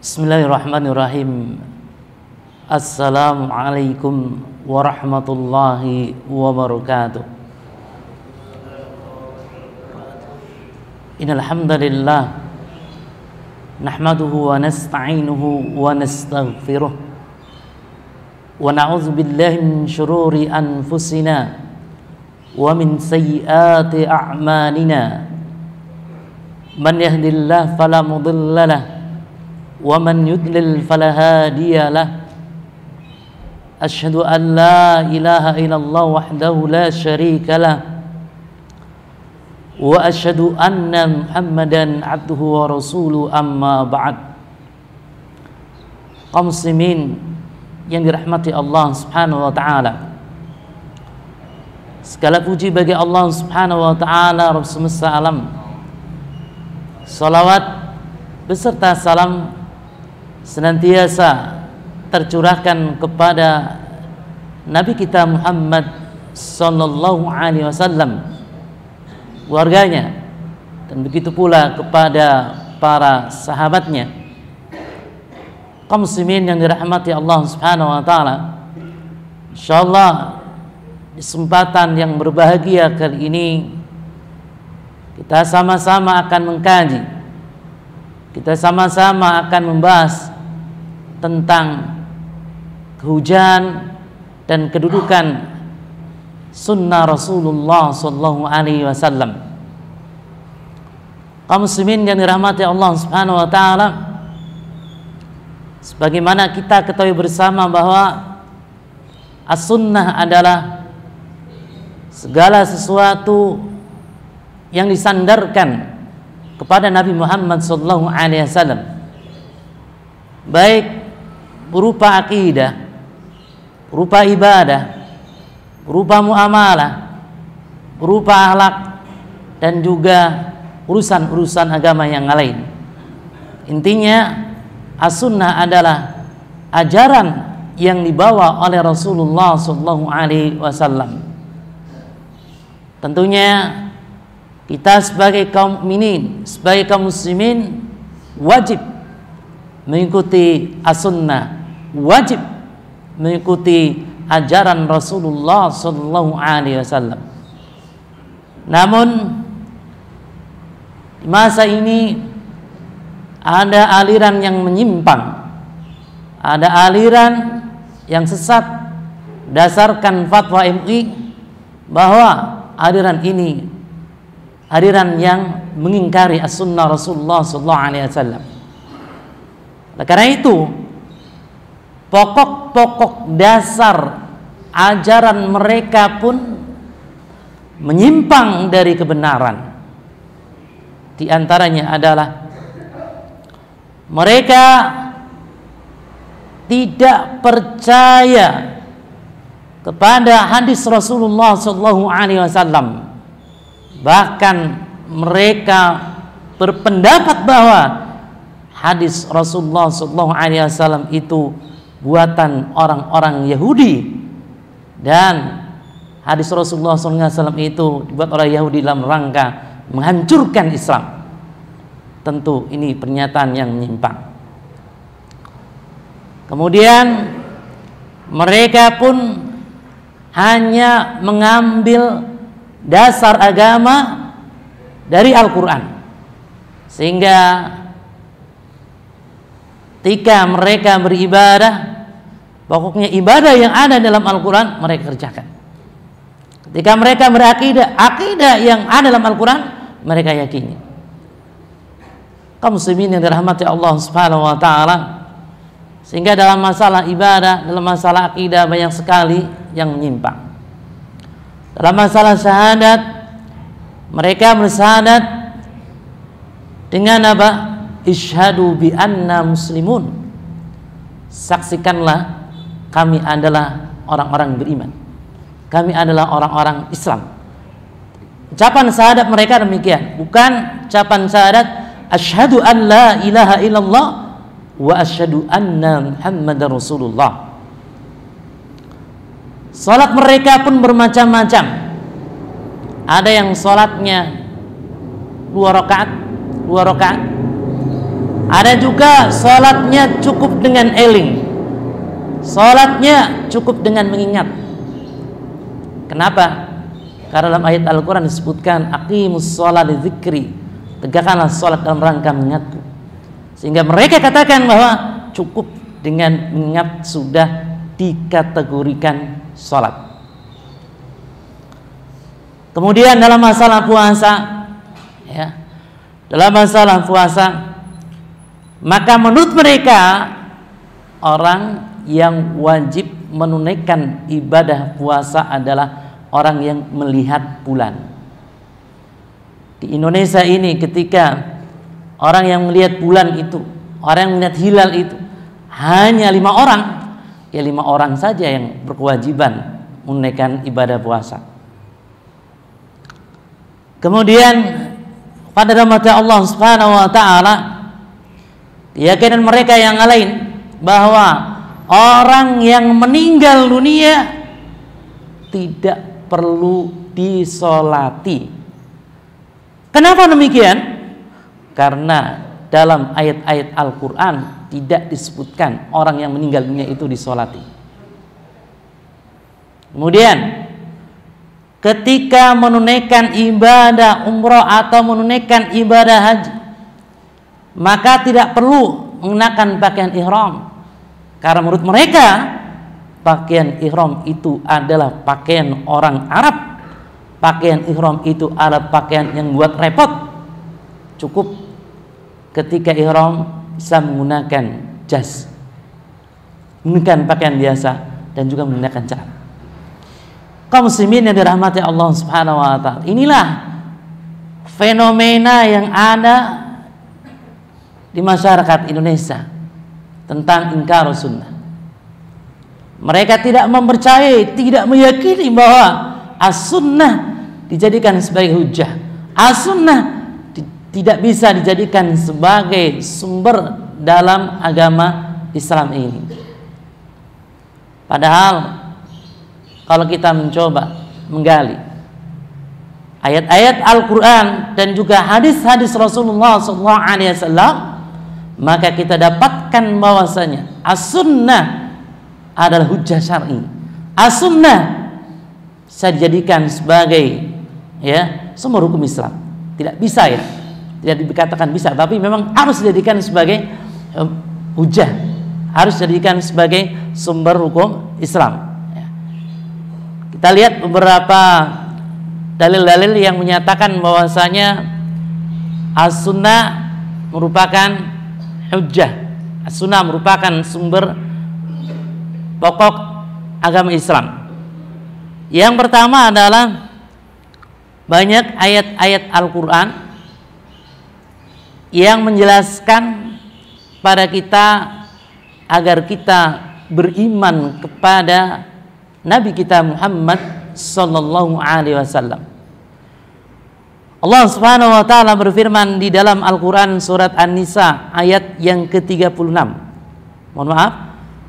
Bismillahirrahmanirrahim. Assalamualaikum warahmatullahi wabarakatuh. Innal hamdalillah nahmaduhu wa nasta'inuhu wa nastaghfiruh wa na'udzu billahi min shururi anfusina wa min sayyiati a'malina. Man yahdihillahu fala mudilla lahu wa man yudlil fala hadiya lahu. Asyhadu an la ilaha illallah wahdahu la syarika lah wa asyhadu anna Muhammadan abduhu wa rasuluhu, amma ba'd. Kaum muslimin yang dirahmati Allah Subhanahu wa taala, segala puji bagi Allah Subhanahu wa taala, Rabb semesta alam. Salawat beserta salam senantiasa tercurahkan kepada Nabi kita Muhammad sallallahu alaihi wasallam, keluarganya, dan begitu pula kepada para sahabatnya. Kaum muslimin yang dirahmati Allah Subhanahu wa taala, insyaallah di kesempatan yang berbahagia kali ini kita sama-sama akan mengkaji, kita sama-sama akan membahas tentang kehujan dan kedudukan sunnah Rasulullah sallallahu alaihi wasallam. Kaum muslimin yang dirahmati Allah Subhanahu wa taala, sebagaimana kita ketahui bersama bahwa as-sunnah adalah segala sesuatu yang disandarkan kepada Nabi Muhammad sallallahu alaihi wasallam, baik berupa akidah, berupa ibadah, berupa muamalah, berupa akhlak, dan juga urusan-urusan agama yang lain. Intinya as-sunnah adalah ajaran yang dibawa oleh Rasulullah sallallahu alaihi wasallam. Tentunya kita sebagai kaum mukminin, sebagai kaum muslimin, wajib mengikuti as-sunnah, wajib mengikuti ajaran Rasulullah sallallahu alaihi wasallam. Namun di masa ini ada aliran yang menyimpang, ada aliran yang sesat berdasarkan fatwa MUI, bahwa aliran ini aliran yang mengingkari as-sunnah Rasulullah sallallahu alaihi wasallam. Karena itu pokok-pokok dasar ajaran mereka pun menyimpang dari kebenaran. Di antaranya adalah mereka tidak percaya kepada hadis Rasulullah sallallahu alaihi wasallam. Bahkan mereka berpendapat bahwa hadis Rasulullah sallallahu alaihi wasallam itu buatan orang-orang Yahudi, dan hadis Rasulullah sallallahu alaihi wasallam itu dibuat oleh Yahudi dalam rangka menghancurkan Islam. Tentu ini pernyataan yang menyimpang. Kemudian mereka pun hanya mengambil dasar agama dari Al-Quran, sehingga ketika mereka beribadah, pokoknya ibadah yang ada dalam Al-Quran mereka kerjakan. Ketika mereka berakidah, akidah yang ada dalam Al-Quran mereka yakini. Kaum muslimin yang dirahmati Allah Subhanahu wa taala, sehingga dalam masalah ibadah, dalam masalah akidah banyak sekali yang menyimpang. Dalam masalah syahadat, mereka bersyahadat dengan apa? Isyhadu bi anna muslimun. Saksikanlah kami adalah orang-orang beriman, kami adalah orang-orang Islam. Ucapan syahadat mereka demikian, bukan ucapan syahadat asyhadu an la ilaha illallah wa asyhadu anna Muhammadar Rasulullah. Salat mereka pun bermacam-macam. Ada yang salatnya 2 rakaat, Ada juga sholatnya cukup dengan eling, sholatnya cukup dengan mengingat. Kenapa? Karena dalam ayat Al-Quran disebutkan aqimus sholat li dzikri, tegakkanlah sholat dalam rangka mengingatku. Sehingga mereka katakan bahwa cukup dengan mengingat sudah dikategorikan sholat. Kemudian dalam masalah puasa, ya, dalam masalah puasa, maka menurut mereka orang yang wajib menunaikan ibadah puasa adalah orang yang melihat bulan. Di Indonesia ini ketika orang yang melihat bulan itu, orang yang melihat hilal itu hanya 5 orang, ya 5 orang saja yang berkewajiban menunaikan ibadah puasa. Kemudian pada rahmat Allah Subhanahu wa taala, keyakinan mereka yang lain bahwa orang yang meninggal dunia tidak perlu disolati. Kenapa demikian? Karena dalam ayat-ayat Al-Quran tidak disebutkan orang yang meninggal dunia itu disolati. Kemudian ketika menunaikan ibadah umroh atau menunaikan ibadah haji, maka tidak perlu mengenakan pakaian ihram, karena menurut mereka pakaian ihram itu adalah pakaian orang Arab. Pakaian ihram itu adalah pakaian yang buat repot. Cukup ketika ihram bisa menggunakan jas, menggunakan pakaian biasa, dan juga menggunakan celana. Kaum muslimin yang dirahmati Allah Subhanahu wa taala, inilah fenomena yang ada di masyarakat Indonesia tentang ingkar sunnah. Mereka tidak mempercayai, tidak meyakini bahwa as-sunnah dijadikan sebagai hujjah. As-sunnah tidak bisa dijadikan sebagai sumber dalam agama Islam ini. Padahal kalau kita mencoba menggali ayat-ayat Al-Quran dan juga hadis-hadis Rasulullah SAW, maka kita dapatkan bahwasanya as-sunnah adalah hujjah syar'i. As-sunnah bisa dijadikan sebagai, ya, sumber hukum Islam. Tidak bisa, ya, tidak dikatakan bisa, tapi memang harus dijadikan sebagai hujjah, harus dijadikan sebagai sumber hukum Islam. Ya. Kita lihat beberapa dalil-dalil yang menyatakan bahwasanya as-sunnah merupakan hujjah. As-sunnah merupakan sumber pokok agama Islam. Yang pertama adalah banyak ayat-ayat Al-Quran yang menjelaskan pada kita agar kita beriman kepada Nabi kita Muhammad sallallahu alaihi wasallam. Allah Subhanahu wa taala berfirman di dalam Al-Quran surat An-Nisa ayat yang ke-36. Mohon maaf,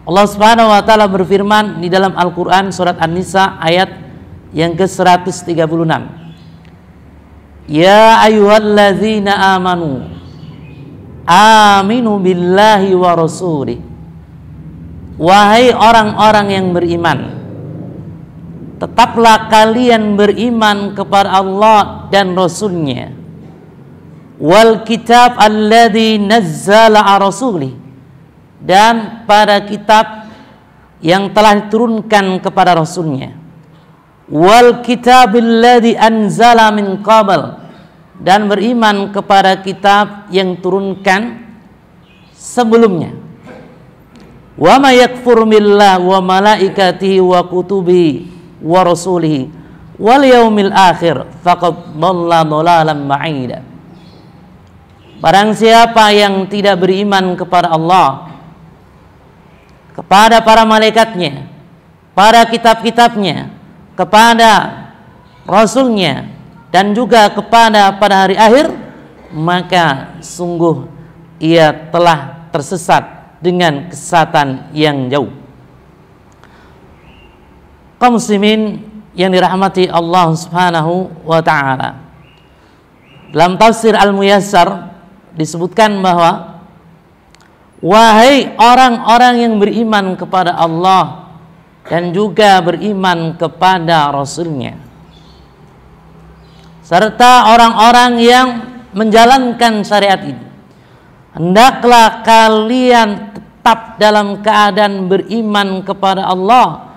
Allah Subhanahu wa taala berfirman di dalam Al-Quran surat An-Nisa ayat yang ke-136. Ya ayyuhalladzina amanu aminu billahi wa rasulih. Wahai orang-orang yang beriman, tetaplah kalian beriman kepada Allah dan Rasulnya. Wal kitab alladzi nazzala ala rasulih, dan pada kitab yang telah diturunkan kepada Rasulnya. Wal kitabil ladzi anzala min qabl, dan beriman kepada kitab yang turunkan sebelumnya. Wa may yakfur billahi wa malaikatihi wa kutubihi wa rasulihi wal yaumil akhir faqad dhalla dhalalan ba'ida. Barang siapa yang tidak beriman kepada Allah, kepada para malaikatnya, para kitab-kitabnya, kepada Rasulnya, dan juga kepada pada hari akhir, maka sungguh ia telah tersesat dengan kesesatan yang jauh. Kaum muslimin yang dirahmati Allah Subhanahu wa taala, dalam tafsir Al-Muyassar disebutkan bahwa wahai orang-orang yang beriman kepada Allah dan juga beriman kepada Rasul-Nya, serta orang-orang yang menjalankan syariat ini, hendaklah kalian tetap dalam keadaan beriman kepada Allah,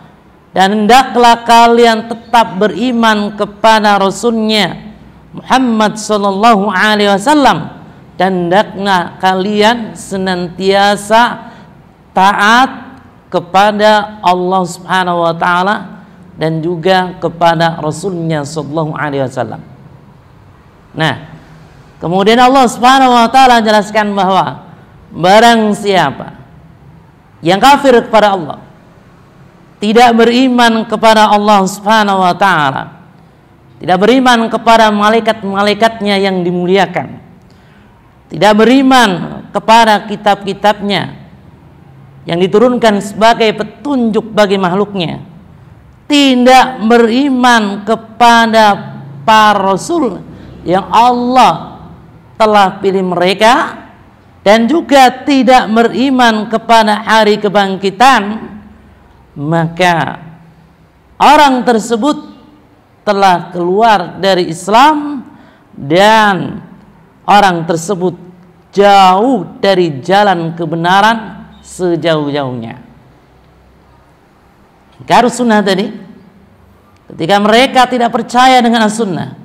dan hendaklah kalian tetap beriman kepada Rasul-Nya Muhammad sallallahu alaihi wasallam, dan hendaklah kalian senantiasa taat kepada Allah Subhanahu wa taala dan juga kepada Rasul-Nya sallallahu alaihi wasallam. Nah, kemudian Allah Subhanahu wa taala jelaskan bahwa barang siapa yang kafir kepada Allah, tidak beriman kepada Allah Subhanahu wa taala, tidak beriman kepada malaikat-malaikatnya yang dimuliakan, tidak beriman kepada kitab-kitabnya yang diturunkan sebagai petunjuk bagi makhluknya, tidak beriman kepada para rasul yang Allah telah pilih mereka, dan juga tidak beriman kepada hari kebangkitan, maka orang tersebut telah keluar dari Islam dan orang tersebut jauh dari jalan kebenaran sejauh-jauhnya. Ingkar sunnah tadi, ketika mereka tidak percaya dengan as-sunnah,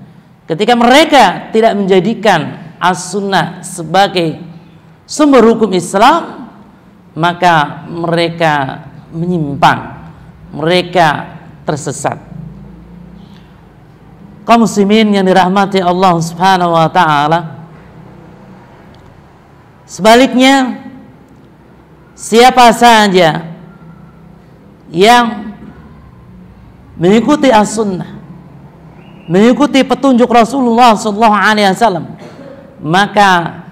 ketika mereka tidak menjadikan as-sunnah sebagai sumber hukum Islam, maka mereka menyimpang, mereka tersesat. Kaum muslimin yang dirahmati Allah Subhanahu wa taala, sebaliknya, siapa saja yang mengikuti as-sunnah, mengikuti petunjuk Rasulullah sallallahu alaihi wasallam, maka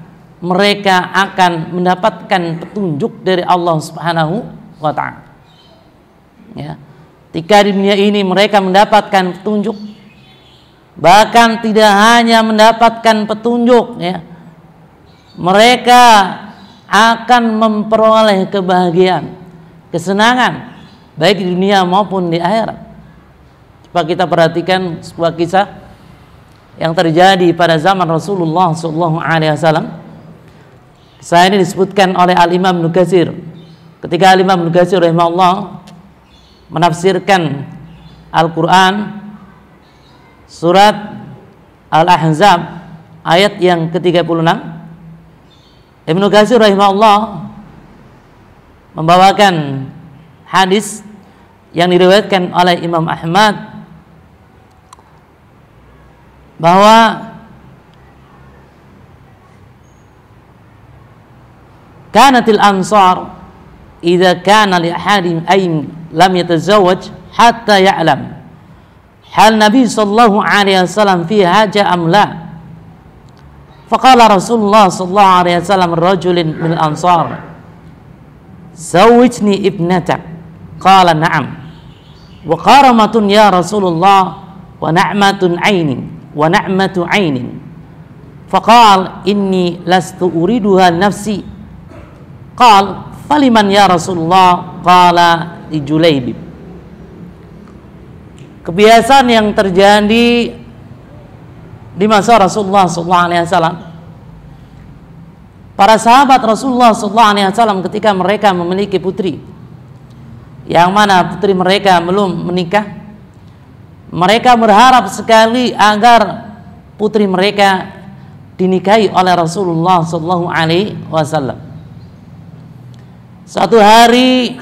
mereka akan mendapatkan petunjuk dari Allah Subhanahu wa ta'ala. Ya. Ketika di dunia ini mereka mendapatkan petunjuk, bahkan tidak hanya mendapatkan petunjuk, ya, mereka akan memperoleh kebahagiaan, kesenangan, baik di dunia maupun di akhirat. Coba kita perhatikan sebuah kisah yang terjadi pada zaman Rasulullah SAW. Kisah ini disebutkan oleh Al-Imam Ibnu Katsir. Ketika Al-Imam Ibnu Katsir rahimahullah menafsirkan Al-Quran surat Al-Ahzab ayat yang ke-36, Ibnu Katsir rahimahullah membawakan hadis yang diriwayatkan oleh Imam Ahmad bahwa kanatil ansar idza kana li ahadin ayn lam yatazawwaj hatta ya'lam hal Nabi sallallahu alaihi wasallam fi haja am la. Faqala Rasulullah sallallahu alaihi wasallam rajulin min ansar zawwijni ibnatak, qala na'am, wa qaramatun ya Rasulullah wa na'matun ainin wa na'matu ainin. Faqala inni lastu uriduha nafsi. Qal faliman ya Rasulullah, qala li Julaibib. Kebiasaan yang terjadi di masa Rasulullah SAW, para sahabat Rasulullah SAW ketika mereka memiliki putri yang mana putri mereka belum menikah, mereka berharap sekali agar putri mereka dinikahi oleh Rasulullah SAW. Suatu hari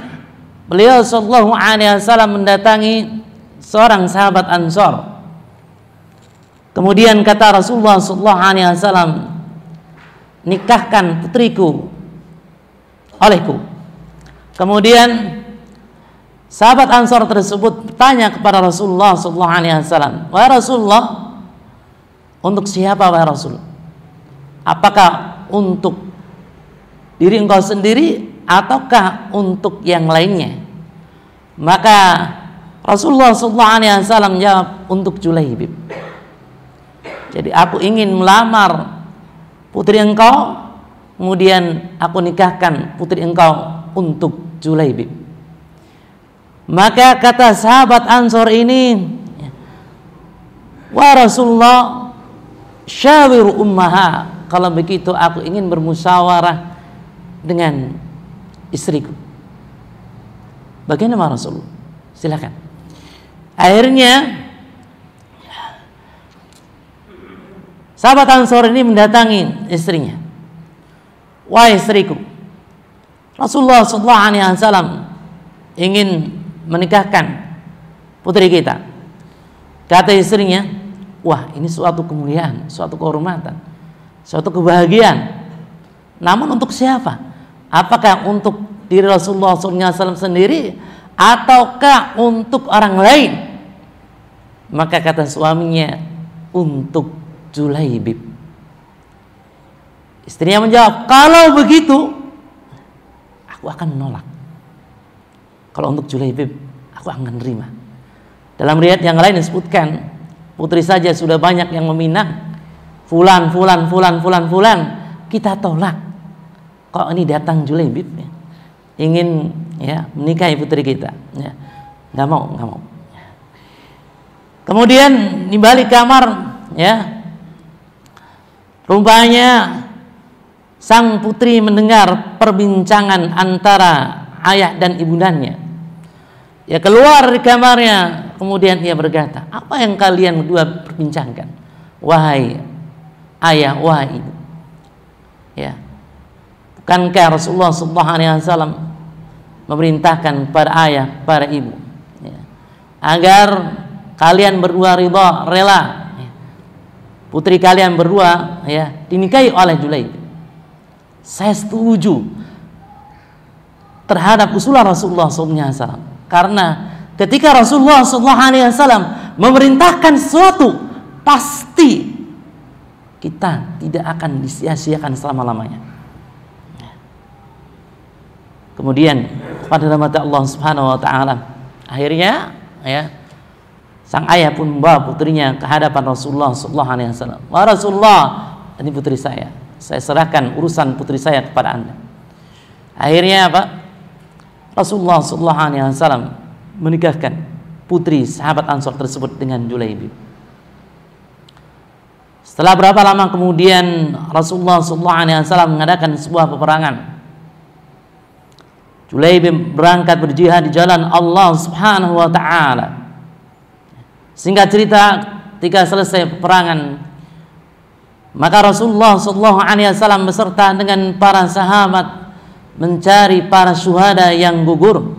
beliau sallallahu alaihi wasallam mendatangi seorang sahabat Ansor. Kemudian kata Rasulullah sallallahu alaihi wasallam, nikahkan putriku olehku. Kemudian sahabat Ansor tersebut bertanya kepada Rasulullah sallallahu alaihi wasallam, "Wahai Rasulullah, untuk siapa wahai Rasul? Apakah untuk diri engkau sendiri ataukah untuk yang lainnya?" Maka Rasulullah SAW jawab, untuk Julaibib. Jadi aku ingin melamar putri engkau kemudian aku nikahkan putri engkau untuk Julaibib. Maka kata sahabat Ansor ini, wa Rasulullah, syawir ummaha, kalau begitu aku ingin bermusyawarah dengan istriku. Bagaimana Rasulullah? Silakan. Akhirnya sahabat Ansor ini mendatangi istrinya. Wahai istriku, Rasulullah SAW ingin menikahkan putri kita. Kata istrinya, wah ini suatu kemuliaan, suatu kehormatan, suatu kebahagiaan. Namun untuk siapa? Apakah untuk diri Rasulullah SAW sendiri ataukah untuk orang lain? Maka kata suaminya, untuk Julaibib. Istrinya menjawab, kalau begitu aku akan menolak. Kalau untuk Julaibib aku akan menerima. Dalam riwayat yang lain disebutkan, putri saja sudah banyak yang meminang, fulan, kita tolak. Kok ini datang Julaibib ya, ingin ya menikahi putri kita, ya, nggak mau. Kemudian di balik kamar, ya, rupanya sang putri mendengar perbincangan antara ayah dan ibundanya. Ya, keluar dari kamarnya, kemudian ia berkata, apa yang kalian berdua perbincangkan, wahai ayah, wahai ibu? Ya, bukankah Rasulullah SAW memerintahkan para ayah, para ibu, ya, agar kalian berdua ridha, rela, ya, putri kalian berdua ya dinikahi oleh Julaibib? Saya setuju terhadap usulan Rasulullah SAW, karena ketika Rasulullah SAW memerintahkan sesuatu, pasti kita tidak akan disia-siakan selama-lamanya. Kemudian pada mata Allah Subhanahu Wa Taala, akhirnya ya sang ayah pun membawa putrinya ke hadapan Rasulullah SAW. Wah Rasulullah, ini putri saya serahkan urusan putri saya kepada anda. Akhirnya apa? Rasulullah SAW menikahkan putri sahabat Ansor tersebut dengan Julaibib. Setelah berapa lama kemudian Rasulullah SAW mengadakan sebuah peperangan. Julaibib berangkat berjihad di jalan Allah Subhanahu Wa Taala. Singkat cerita, ketika selesai peperangan, maka Rasulullah SAW beserta dengan para sahabat mencari para syuhada yang gugur.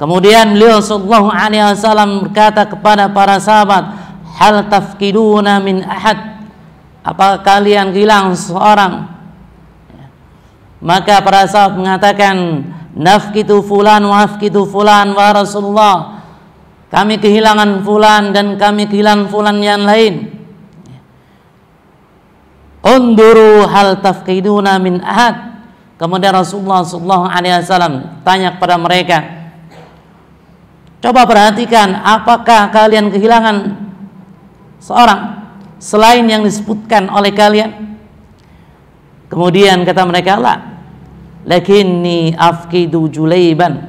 Kemudian beliau SAW berkata kepada para sahabat, hal tafkiduna min ahad, apakah kalian hilang seorang? Maka para sahabat mengatakan, nafkitu fulan wa afkitu fulan wa Rasulullah, kami kehilangan fulan dan kami kehilangan fulan yang lain. Unduru hal tafkiduna min ahad. Kemudian Rasulullah SAW tanya kepada mereka, coba perhatikan, apakah kalian kehilangan seorang selain yang disebutkan oleh kalian? Kemudian kata mereka, la, lakinni afkidu Julaiban,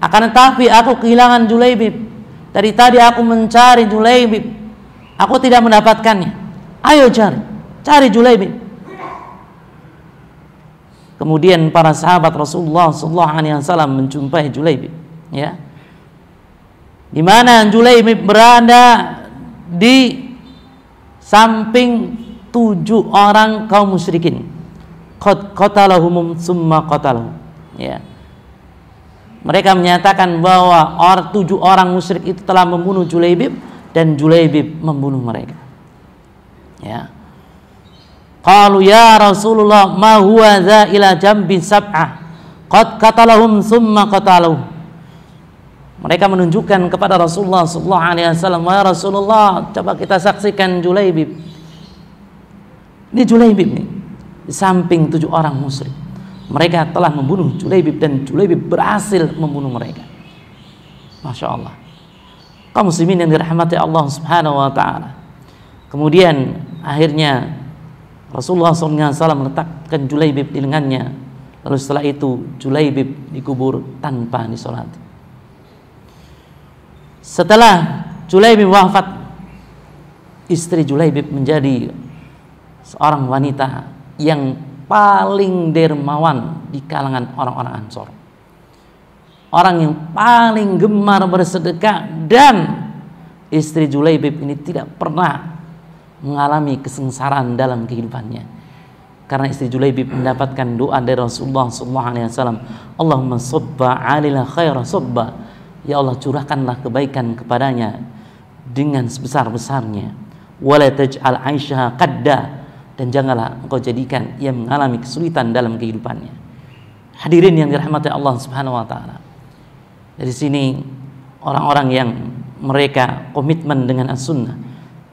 akan tetapi aku kehilangan Julaibib. Dari tadi aku mencari Julaibib, aku tidak mendapatkannya. Ayo cari Julaibib. Kemudian para sahabat Rasulullah SAW menjumpai Julaibib, ya, di mana Julaibib berada di samping 7 orang kaum musyrikin. Qad qatalahum summa qatalahum, ya. Mereka menyatakan bahwa 7 orang musyrik itu telah membunuh Julaibib dan Julaibib membunuh mereka. Ya. Qalu ya Rasulullah ma huwa za ila jambi sab'ah qad qatalahum summa qataluh. Mereka menunjukkan kepada Rasulullah SAW, ya Rasulullah, coba kita saksikan Julaibib. Ini Julaibib nih, di samping 7 orang musyrik. Mereka telah membunuh Julaibib dan Julaibib berhasil membunuh mereka. Masya Allah. Kaum muslimin yang dirahmati Allah Subhanahu Wa Taala. Kemudian akhirnya Rasulullah SAW meletakkan Julaibib di lengannya. Lalu setelah itu Julaibib dikubur tanpa disolati. Setelah Julaibib wafat, istri Julaibib menjadi seorang wanita yang paling dermawan di kalangan orang-orang Ansor. Orang yang paling gemar bersedekah, dan istri Julaibib ini tidak pernah mengalami kesengsaraan dalam kehidupannya, karena istri Julaibib mendapatkan doa dari Rasulullah SAW. Allahumma sabba 'alila khaira sabba, ya Allah curahkanlah kebaikan kepadanya dengan sebesar-besarnya. Wala taj'al 'aishaha qadda, dan janganlah engkau jadikan ia mengalami kesulitan dalam kehidupannya. Hadirin yang dirahmati Allah Subhanahu wa taala. Dari sini orang-orang yang mereka komitmen dengan as-sunnah,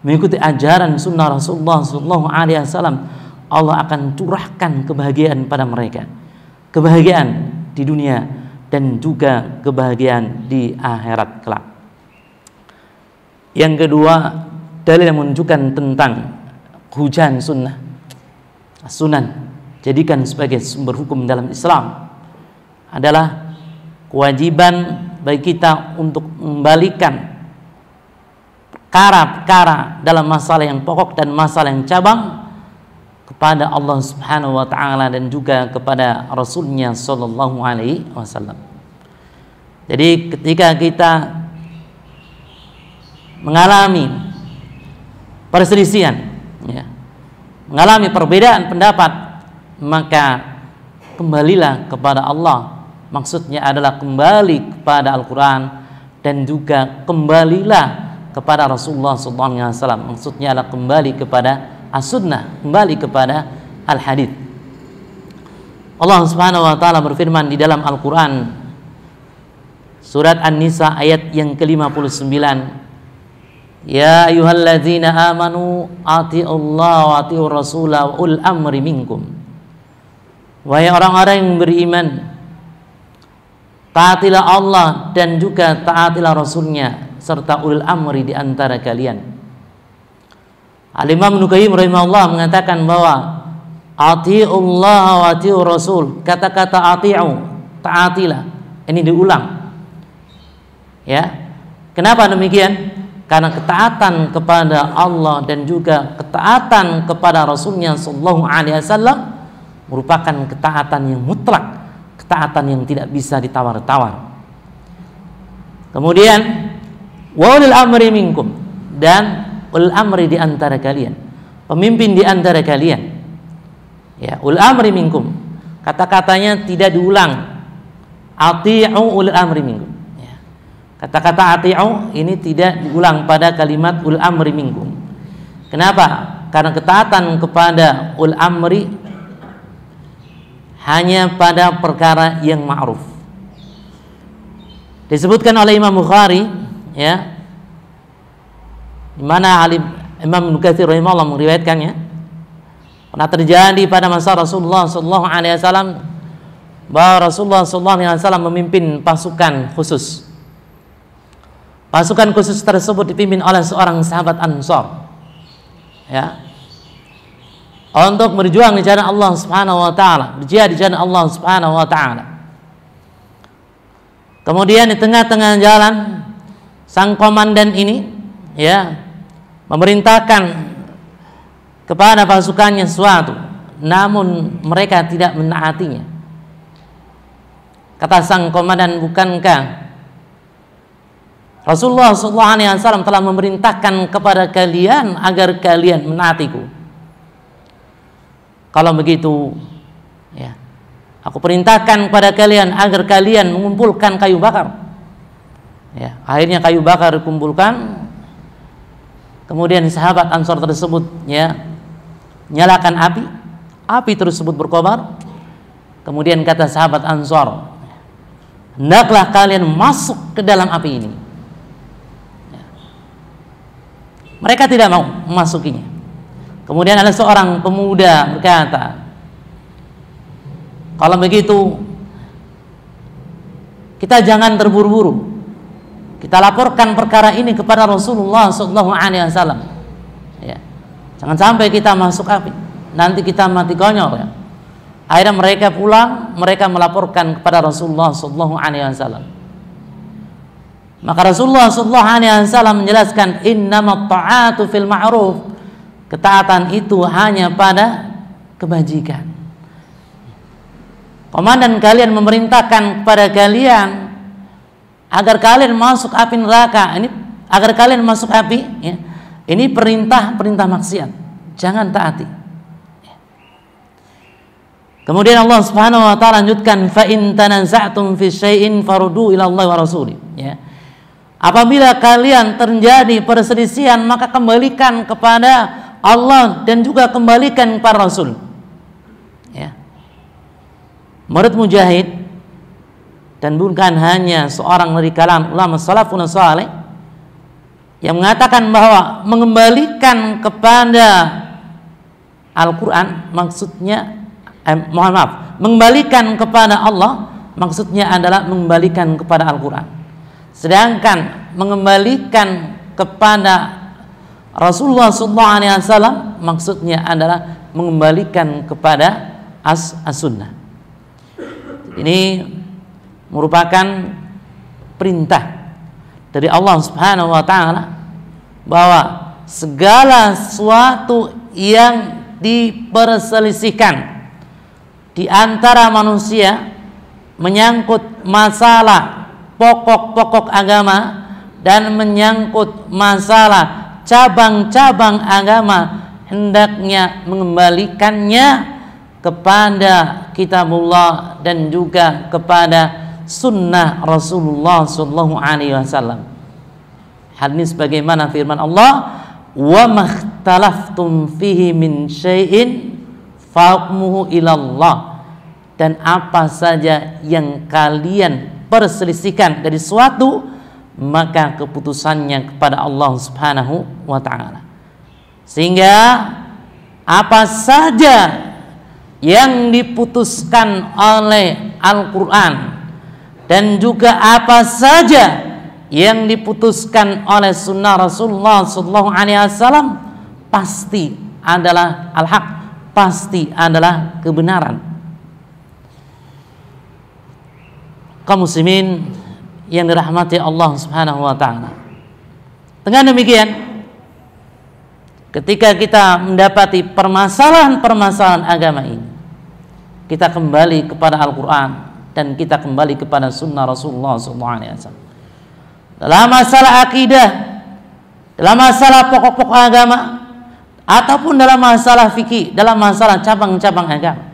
mengikuti ajaran sunnah Rasulullah SAW, Allah akan curahkan kebahagiaan pada mereka, kebahagiaan di dunia dan juga kebahagiaan di akhirat kelak. Yang kedua, dalil yang menunjukkan tentang hujan sunnah, sunan jadikan sebagai sumber hukum dalam Islam adalah kewajiban bagi kita untuk membalikan perkara-perkara dalam masalah yang pokok dan masalah yang cabang kepada Allah Subhanahu wa taala dan juga kepada Rasulnya sallallahu alaihi wasallam. Jadi ketika kita mengalami perselisihan, ya, mengalami perbedaan pendapat, maka kembalilah kepada Allah. Maksudnya adalah kembali kepada Al-Quran dan juga kembalilah kepada Rasulullah SAW. Maksudnya adalah kembali kepada as-sunnah, kembali kepada al-hadith. Allah Subhanahu wa taala berfirman di dalam Al-Quran, surat An-Nisa ayat yang ke-59, ya ayyuhalladzina amanu ati'ullaha wa ati'ur rasula wa ul amri minkum. Wahai orang-orang yang beriman, taatilah Allah dan juga taatilah Rasulnya serta ulul amri di antara kalian. Al-Imam Ibnu Qayyim rahimahullah mengatakan bahwa ati'ullaha wa ati'ur rasul, kata-kata ati'u, taatilah, ini diulang. Ya. Kenapa demikian? Karena ketaatan kepada Allah dan juga ketaatan kepada Rasulnya sallallahu alaihi wasallam merupakan ketaatan yang mutlak, ketaatan yang tidak bisa ditawar-tawar. Kemudian walil amri minkum, dan ulil amri di antara kalian, pemimpin di antara kalian. Ya, ulil amri minkum, kata-katanya tidak diulang. Ati'u ulil amri minkum. Ya. Kata-kata ati'u ini tidak diulang pada kalimat ulil amri minkum. Kenapa? Karena ketaatan kepada ulil amri hanya pada perkara yang ma'ruf. Disebutkan oleh Imam Bukhari, ya, di mana Imam Ibnu Katsir rahimahullah meriwayatkannya, pernah terjadi pada masa Rasulullah sallallahu alaihi wasallam bahwa Rasulullah sallallahu alaihi wasallam memimpin pasukan khusus. Pasukan khusus tersebut dipimpin oleh seorang sahabat Ansor, ya, untuk berjuang di jalan Allah Subhanahu wa taala, berjihad di jalan Allah Subhanahu wa taala. Kemudian di tengah-tengah jalan sang komandan ini, ya, memerintahkan kepada pasukannya sesuatu, namun mereka tidak menaatinya. Kata sang komandan, bukankah Rasulullah SAW telah memerintahkan kepada kalian agar kalian menaatiku? Kalau begitu, ya, aku perintahkan kepada kalian agar kalian mengumpulkan kayu bakar. Ya, akhirnya kayu bakar dikumpulkan. Kemudian sahabat Ansor tersebut, ya, nyalakan api. Api tersebut berkobar. Kemudian kata sahabat Ansor, hendaklah kalian masuk ke dalam api ini. Ya. Mereka tidak mau memasukinya. Kemudian ada seorang pemuda berkata, kalau begitu kita jangan terburu-buru, kita laporkan perkara ini kepada Rasulullah sallallahu alaihi wasallam. Ya. Jangan sampai kita masuk api. nanti kita mati konyol ya. Akhirnya mereka pulang, mereka melaporkan kepada Rasulullah sallallahu alaihi wasallam. Maka Rasulullah sallallahu alaihi wasallam menjelaskan, innamat ta'atu fil ma'ruf. Ketaatan itu hanya pada kebajikan. Komandan kalian memerintahkan kepada kalian agar kalian masuk api neraka, ini agar kalian masuk api ya. Ini perintah maksiat. Jangan taati. Kemudian Allah Subhanahu wa taala lanjutkan, fa in tanaza'tum fi syai'in faruddu ila Allah wa rasuli ya. Apabila kalian terjadi perselisihan, maka kembalikan kepada Allah dan juga kembalikan kepada Rasul ya. Menurut Mujahid, dan bukan hanya seorang dari kalangan ulama salafun saleh yang mengatakan bahwa mengembalikan kepada Al-Quran maksudnya mengembalikan kepada Allah maksudnya adalah mengembalikan kepada Al-Quran, sedangkan mengembalikan kepada Rasulullah SAW maksudnya adalah mengembalikan kepada as-sunnah. Ini merupakan perintah dari Allah Subhanahu wa taala bahwa segala sesuatu yang diperselisihkan di antara manusia menyangkut masalah pokok-pokok agama dan menyangkut masalah cabang-cabang agama, hendaknya mengembalikannya kepada kitabullah dan juga kepada sunnah Rasulullah sallallahu alaihi wasallam. Hadis bagaimana firman Allah, wa makhtalaftum fihi min syai'in fahukmuhu ilallah. Dan apa saja yang kalian perselisihkan dari suatu, maka keputusannya kepada Allah Subhanahu wa taala. Sehingga apa saja yang diputuskan oleh Al-Quran dan juga apa saja yang diputuskan oleh sunnah Rasulullah SAW pasti adalah al-haq, pasti adalah kebenaran. Kaum muslimin yang dirahmati Allah Subhanahu wa taala. Dengan demikian, ketika kita mendapati permasalahan-permasalahan agama ini, kita kembali kepada Al-Quran dan kita kembali kepada sunnah Rasulullah SAW. Dalam masalah akidah, dalam masalah pokok-pokok agama, ataupun dalam masalah fikih, dalam masalah cabang-cabang agama.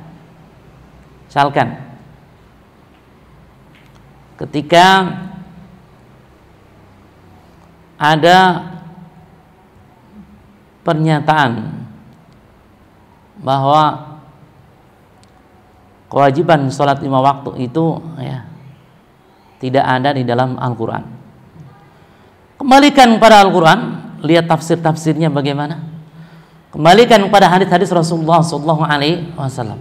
Misalkan ketika ada pernyataan bahwa kewajiban sholat 5 waktu itu ya tidak ada di dalam Al-Quran. Kembalikan kepada Al-Quran, lihat tafsir-tafsirnya bagaimana. Kembalikan kepada hadis-hadis Rasulullah SAW.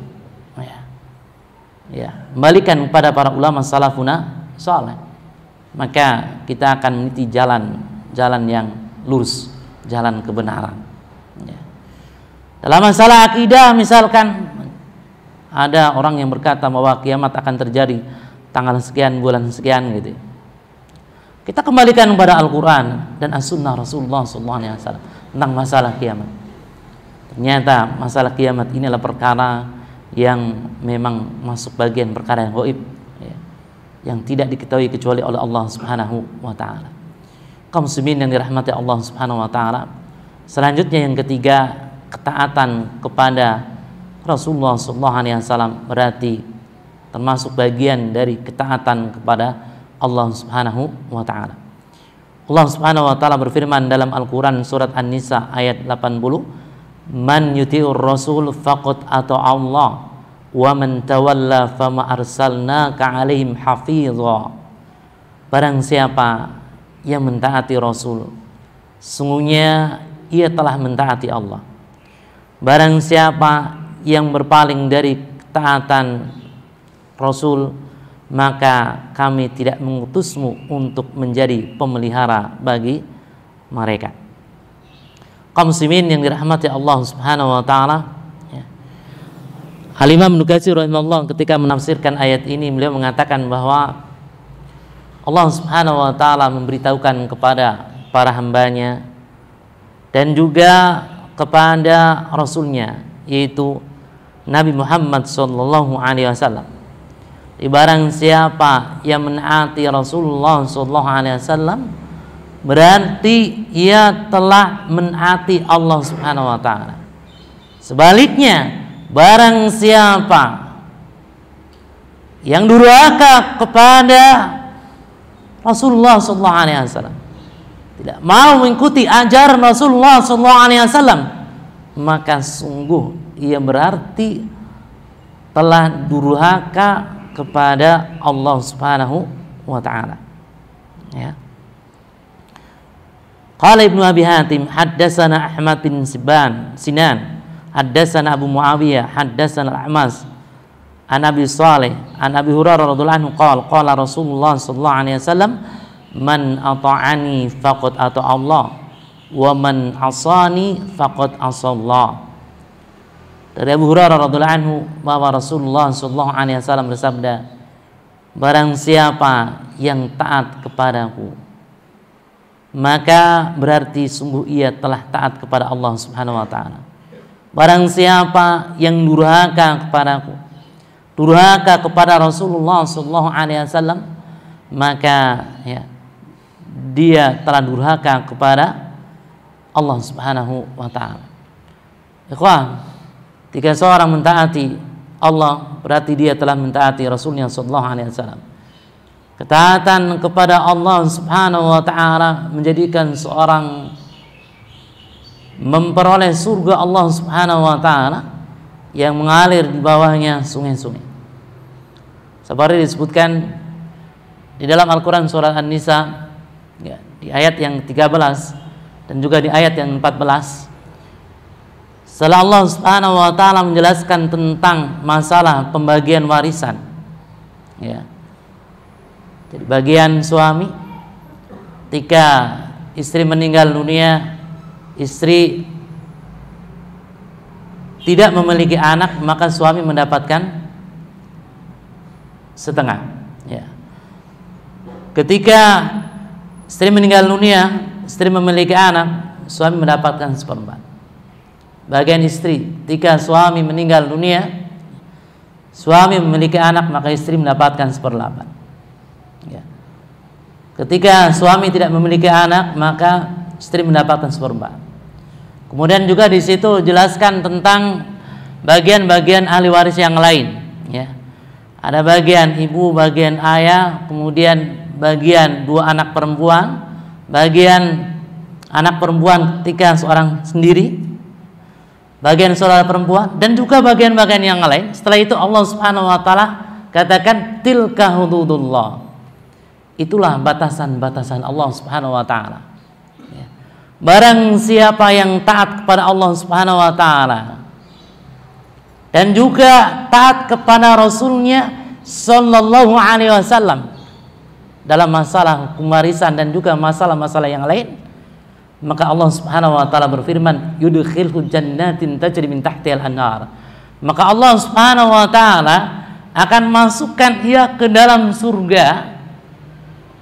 Ya, kembalikan kepada para ulama salafuna saleh. Maka kita akan meniti jalan yang lurus, jalan kebenaran. Ya. Dalam masalah akidah, misalkan ada orang yang berkata bahwa kiamat akan terjadi tanggal sekian, bulan sekian gitu. Kita kembalikan kepada Al-Quran dan As-Sunnah Rasulullah SAW tentang masalah kiamat. Ternyata masalah kiamat ini adalah perkara yang memang masuk bagian perkara yang gaib ya, yang tidak diketahui kecuali oleh Allah Subhanahu wa taala. Kaum muslimin yang dirahmati Allah Subhanahu wa taala. Selanjutnya yang ketiga, ketaatan kepada Rasulullah SAW berarti termasuk bagian dari ketaatan kepada Allah Subhanahu wa taala. Allah Subhanahu wa taala berfirman dalam Al-Qur'an surat An-Nisa ayat 80, "Man yuti'ur rasul faqad ata'a Allah wa man tawalla fama arsalnaka 'alaihim hafizha." Barang siapa yang mentaati Rasul, sungguhnya ia telah mentaati Allah. Barang siapa yang berpaling dari ketaatan Rasul, maka kami tidak mengutusmu untuk menjadi pemelihara bagi mereka. Kaum muslimin yang dirahmati Allah Subhanahu wa taala, ya. Al-Imam Ibnu Katsir rahimahullah ketika menafsirkan ayat ini, beliau mengatakan bahwa Allah Subhanahu wa taala memberitahukan kepada para hambanya dan juga kepada rasulnya, yaitu Nabi Muhammad sallallahu alaihi wasallam, barang siapa yang menaati Rasulullah sallallahu alaihi wasallam berarti ia telah menaati Allah Subhanahu wa taala. Sebaliknya, barang siapa yang durhaka kepada Rasulullah sallallahu alaihi wasallam, tidak mau mengikuti ajaran Rasulullah sallallahu alaihi wasallam, maka sungguh ia berarti telah durhaka kepada Allah Subhanahu wa taala. Ya. Qala Ibnu Abi Hatim haddatsana Ahmad bin Sinan haddatsana Abu Muawiyah haddatsana Al-A'mas an Abi Shalih an Abi Hurairah radhiyallahu anhu qala qala Rasulullah sallallahu alaihi wasallam man ata'ani faqad ata Allah wa man asani faqad asallah. Dari Abu Hurairah radhiyallahu anhu bahwa Rasulullah sallallahu alaihi wasallam bersabda, barang siapa yang taat kepadaku maka berarti sungguh ia telah taat kepada Allah Subhanahu wa taala. Barang siapa yang durhaka kepadaku, durhaka kepada Rasulullah sallallahu alaihi wasallam, maka ya, dia telah durhaka kepada Allah Subhanahu wa taala. Ikhwan, jika seorang mentaati Allah berarti dia telah mentaati Rasulnya sallallahu alaihi wasallam. Ketaatan kepada Allah Subhanahu wa taala menjadikan seorang memperoleh surga Allah Subhanahu wa taala yang mengalir di bawahnya sungai-sungai. Seperti disebutkan di dalam Al-Qur'an surat An-Nisa ya, di ayat yang 13 dan juga di ayat yang 14. Setelah Allah Subhanahu wa taala menjelaskan tentang masalah pembagian warisan, ya. Jadi bagian suami ketika istri meninggal dunia, istri tidak memiliki anak, maka suami mendapatkan setengah, ya. Ketika istri meninggal dunia, istri memiliki anak, suami mendapatkan seperempat. Bagian istri, ketika suami meninggal dunia, suami memiliki anak, maka istri mendapatkan seperdelapan. Ya. Ketika suami tidak memiliki anak, maka istri mendapatkan seperempat. Kemudian juga di situ jelaskan tentang bagian-bagian ahli waris yang lain. Ya. Ada bagian ibu, bagian ayah, kemudian bagian dua anak perempuan, bagian anak perempuan ketika seorang sendiri, bagian saudara perempuan, dan juga bagian-bagian yang lain. Setelah itu Allah Subhanahu wa taala katakan tilka hududullah. Itulah batasan-batasan Allah Subhanahu wa taala. Ya. Barang siapa yang taat kepada Allah Subhanahu wa taala dan juga taat kepada Rasulnya sallallahu alaihi wasallam dalam masalah hukum warisan dan juga masalah-masalah yang lain, maka Allah Subhanahu wa taala berfirman, yudkhilhu jannatin tajri min tahtihal anhar. Maka Allah Subhanahu wa taala akan masukkan ia ke dalam surga,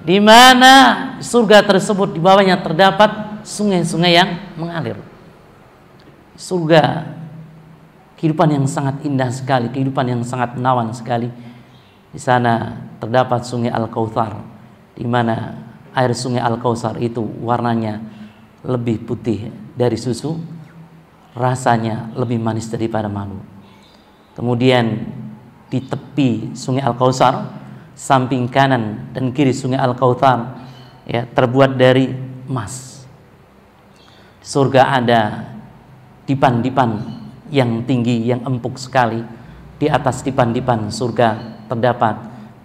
di mana surga tersebut di bawahnya terdapat sungai-sungai yang mengalir. Surga, kehidupan yang sangat indah sekali, kehidupan yang sangat menawan sekali. Di sana terdapat sungai Al-Kautsar, di mana air sungai Al-Kautsar itu warnanya lebih putih dari susu, rasanya lebih manis daripada madu. Kemudian di tepi sungai Al-Kautsar, samping kanan dan kiri sungai Al-Kautsar, ya, terbuat dari emas. Surga ada dipan-dipan yang tinggi, yang empuk sekali. Di atas dipan-dipan surga terdapat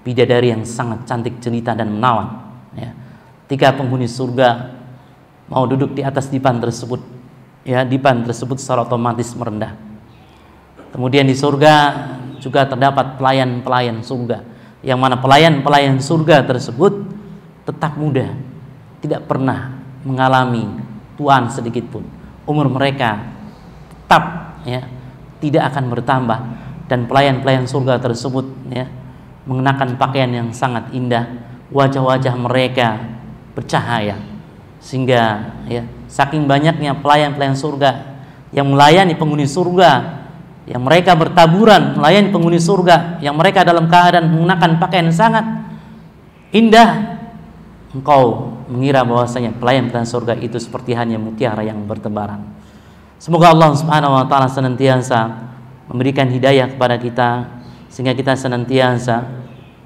bidadari yang sangat cantik jelita dan menawan. Ya. Ketika penghuni surga mau duduk di atas dipan tersebut, ya, dipan tersebut secara otomatis merendah. Kemudian di surga juga terdapat pelayan-pelayan surga, yang mana pelayan-pelayan surga tersebut tetap muda, tidak pernah mengalami tuaan sedikit pun. Umur mereka tetap, ya, tidak akan bertambah, dan pelayan-pelayan surga tersebut ya mengenakan pakaian yang sangat indah, wajah-wajah mereka bercahaya, sehingga ya saking banyaknya pelayan-pelayan surga yang melayani penghuni surga, yang mereka bertaburan melayani penghuni surga, yang mereka dalam keadaan menggunakan pakaian yang sangat indah, engkau mengira bahwasanya pelayan-pelayan surga itu seperti hanya mutiara yang bertebaran. Semoga Allah Subhanahu wa taala senantiasa memberikan hidayah kepada kita sehingga kita senantiasa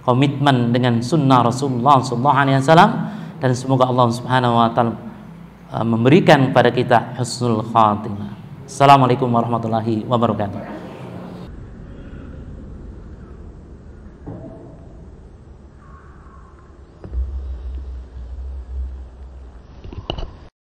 komitmen dengan sunnah Rasulullah SAW, dan semoga Allah Subhanahu wa taala memberikan kepada kita husnul khatimah. Assalamualaikum warahmatullahi wabarakatuh.